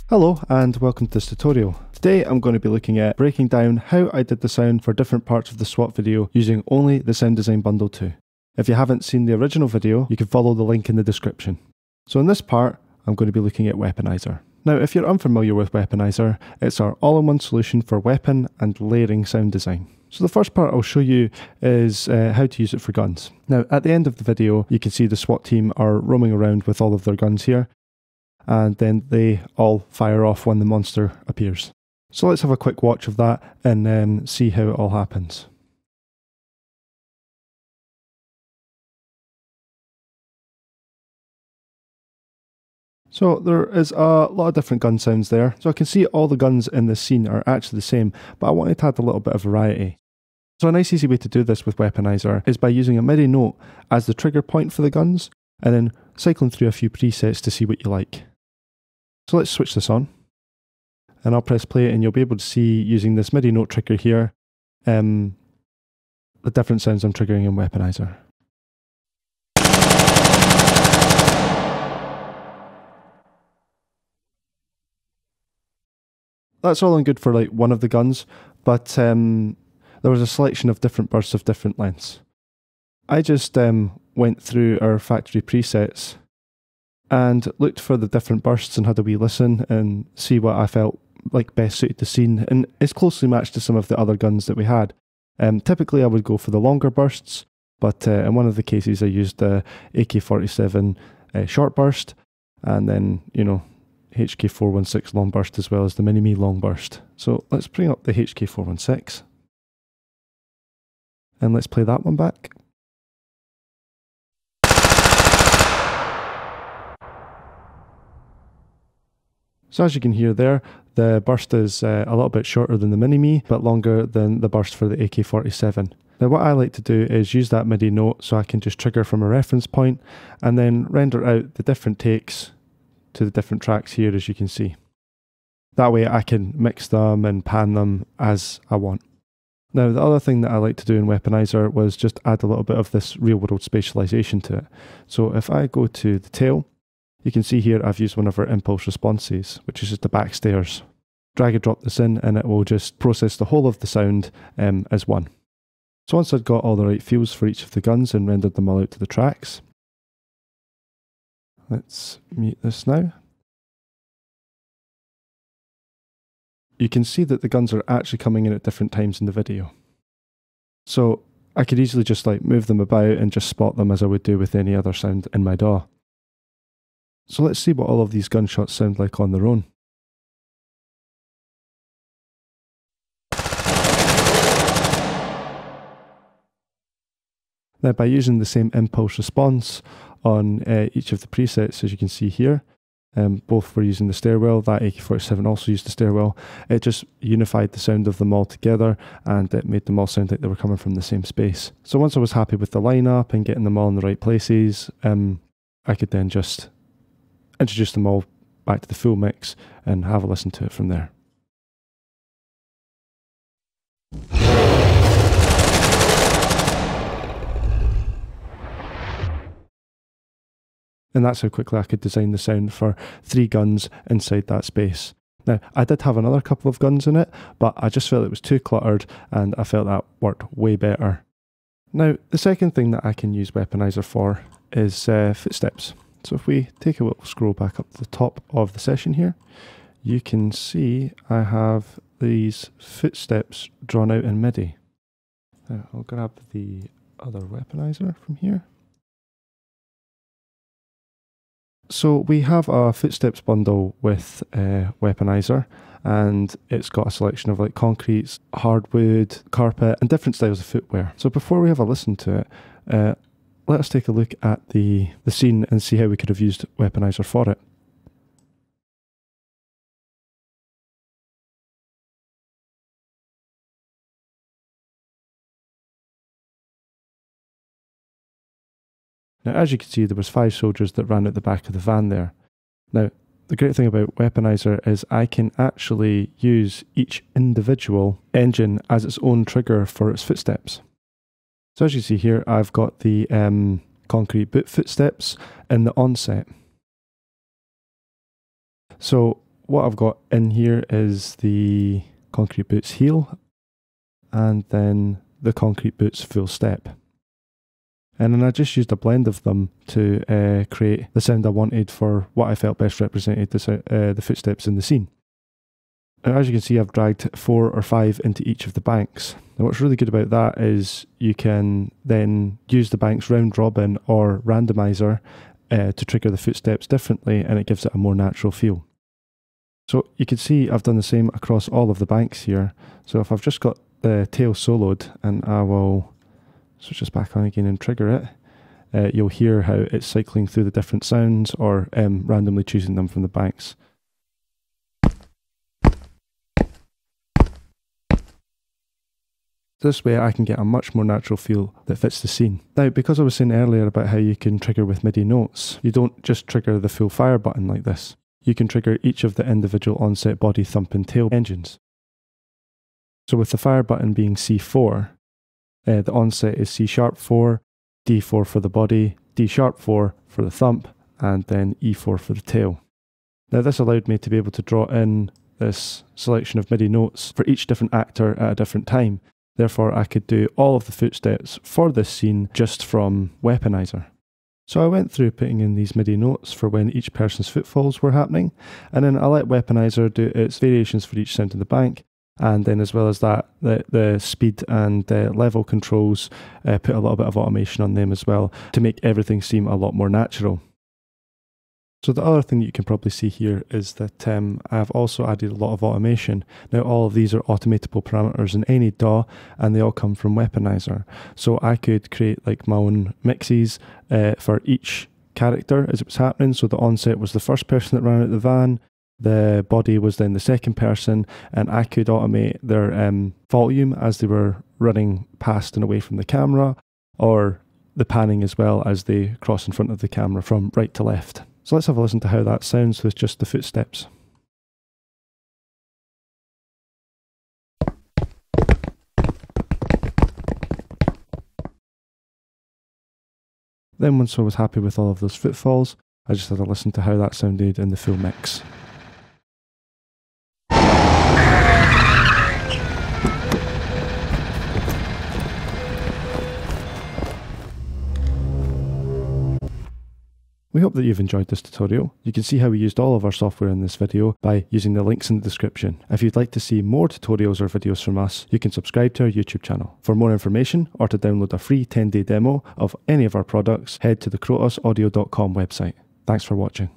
Hello and welcome to this tutorial. Today I'm going to be looking at breaking down how I did the sound for different parts of the SWAT video using only the Sound Design Bundle 2. If you haven't seen the original video, you can follow the link in the description. So in this part, I'm going to be looking at Weaponiser. Now if you're unfamiliar with Weaponiser, it's our all-in-one solution for weapon and layering sound design. So the first part I'll show you is how to use it for guns. Now at the end of the video, you can see the SWAT team are roaming around with all of their guns here, and then they all fire off when the monster appears. So let's have a quick watch of that and see how it all happens. So there is a lot of different gun sounds there. So I can see all the guns in this scene are actually the same, but I wanted to add a little bit of variety. So a nice easy way to do this with Weaponiser is by using a MIDI note as the trigger point for the guns, and then cycling through a few presets to see what you like. So let's switch this on, and I'll press play and you'll be able to see using this MIDI note trigger here, the different sounds I'm triggering in Weaponiser. That's all and good for like one of the guns, but there was a selection of different bursts of different lengths. I just went through our factory presets and looked for the different bursts and had a wee listen and see what I felt like best suited the scene, and it's closely matched to some of the other guns that we had. Typically I would go for the longer bursts, but in one of the cases I used the AK-47 short burst, and then, you know, HK416 long burst as well as the Mini-Me long burst. So let's bring up the HK416 and let's play that one back. So as you can hear there, the burst is a little bit shorter than the Mini-Me, but longer than the burst for the AK-47. Now what I like to do is use that MIDI note so I can just trigger from a reference point and then render out the different takes to the different tracks here, as you can see. That way I can mix them and pan them as I want. Now the other thing that I like to do in Weaponiser was just add a little bit of this real world spatialization to it. So if I go to the tail, you can see here I've used one of our impulse responses, which is just the back stairs. Drag and drop this in and it will just process the whole of the sound as one. So once I've got all the right feels for each of the guns and rendered them all out to the tracks, let's mute this now. You can see that the guns are actually coming in at different times in the video. So I could easily just like move them about and just spot them as I would do with any other sound in my DAW. So let's see what all of these gunshots sound like on their own. Now by using the same impulse response on each of the presets, as you can see here, both were using the stairwell, that AK-47 also used the stairwell, it just unified the sound of them all together and it made them all sound like they were coming from the same space. So once I was happy with the lineup and getting them all in the right places, I could then just introduce them all back to the full mix and have a listen to it from there. And that's how quickly I could design the sound for 3 guns inside that space. Now, I did have another couple of guns in it, but I just felt it was too cluttered and I felt that worked way better. Now, the second thing that I can use Weaponiser for is footsteps. So if we take a little scroll back up to the top of the session here, you can see I have these footsteps drawn out in MIDI. Now, I'll grab the other Weaponiser from here. So we have a footsteps bundle with Weaponiser, and it's got a selection of like concretes, hardwood, carpet, and different styles of footwear. So before we have a listen to it, let us take a look at the scene and see how we could have used Weaponiser for it. Now as you can see, there was 5 soldiers that ran out the back of the van there. Now the great thing about Weaponiser is I can actually use each individual engine as its own trigger for its footsteps. So as you see here, I've got the concrete boot footsteps in the onset. So what I've got in here is the concrete boots heel and then the concrete boots full step. And then I just used a blend of them to create the sound I wanted for what I felt best represented the footsteps in the scene. And as you can see, I've dragged 4 or 5 into each of the banks. Now what's really good about that is you can then use the banks round robin or randomizer to trigger the footsteps differently, and it gives it a more natural feel. So you can see I've done the same across all of the banks here. So if I've just got the tail soloed, and I will switch this back on again and trigger it, you'll hear how it's cycling through the different sounds or randomly choosing them from the banks. This way I can get a much more natural feel that fits the scene. Now, because I was saying earlier about how you can trigger with MIDI notes, you don't just trigger the full fire button like this. You can trigger each of the individual onset, body, thump and tail engines. So with the fire button being C4, the onset is C#4, D4 for the body, D#4 for the thump, and then E4 for the tail. Now this allowed me to be able to draw in this selection of MIDI notes for each different actor at a different time. Therefore, I could do all of the footsteps for this scene just from Weaponiser. So I went through putting in these MIDI notes for when each person's footfalls were happening, and then I let Weaponiser do its variations for each sound in the bank, and then as well as that, the speed and level controls, put a little bit of automation on them as well to make everything seem a lot more natural. So the other thing that you can probably see here is that I've also added a lot of automation. Now all of these are automatable parameters in any DAW, and they all come from Weaponiser. So I could create like my own mixes for each character as it was happening. So the onset was the first person that ran out the van, the body was then the second person, and I could automate their volume as they were running past and away from the camera, or the panning as well as they cross in front of the camera from right to left. So let's have a listen to how that sounds with just the footsteps. Then once I was happy with all of those footfalls, I just had to listen to how that sounded in the full mix. We hope that you've enjoyed this tutorial. You can see how we used all of our software in this video by using the links in the description. If you'd like to see more tutorials or videos from us, you can subscribe to our YouTube channel. For more information or to download a free 10-day demo of any of our products, head to the krotosaudio.com website. Thanks for watching.